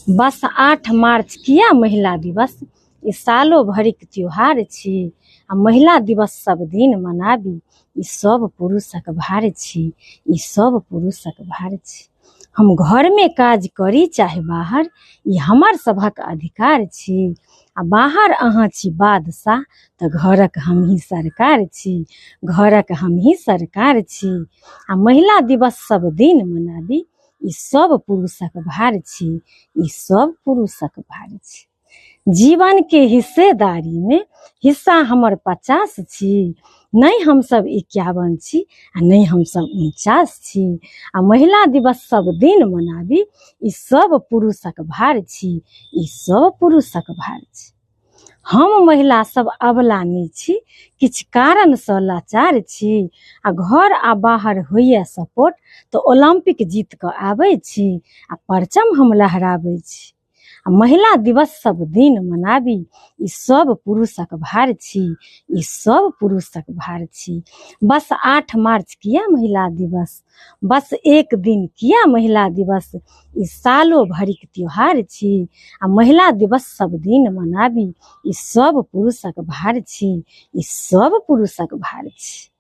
बस 8 मार्च किया महिला दिवस, ई सालो भरिक त्योहार छी। आ महिला दिवस सब दिन मनाबी, ई सब पुरुषक भार छी, ई सब पुरुषक भार छी। हम घर में काज करी चाहे बाहर, ई हमर सभक अधिकार छी। आ बाहर अहाँ छी बादशाह, तऽ घरक हमही सरकार छी, घरक हमही सरकार छी। आ महिला दिवस सब दिन मनाबी, ई सब पुरुषक भार छी, ई सब पुरुषक भार छी। जीवन के हिस्सेदारी में हिस्सा हमर 50 छी, नहीं हम सब 51 छी, आ नहीं हम सब 49 छी। आ महिला दिवस सब दिन मनाबी, ई सब पुरुषक भार छी, ई सब पुरुषक भार छी। हम महिला सब अबला नहीं छी, किछ कारण सँ लाचार छी। आ घर आ बाहर होइए सपोर्ट, तो ओलंपिक जीत कऽ आबै छी, आ परचम हम लहराबै छी। आ महिला दिवस सब दिन मनाबी, ई सब पुरुषक भार छी, ई सब पुरुषक भार छी। बस 8 मार्च किया महिला दिवस, बस एक दिन किया महिला दिवस, ई सालो भरिक त्योहार छी। आ महिला दिवस सब दिन मनाबी, ई सब पुरुषक भार छी, ई सब पुरुषक भार छी।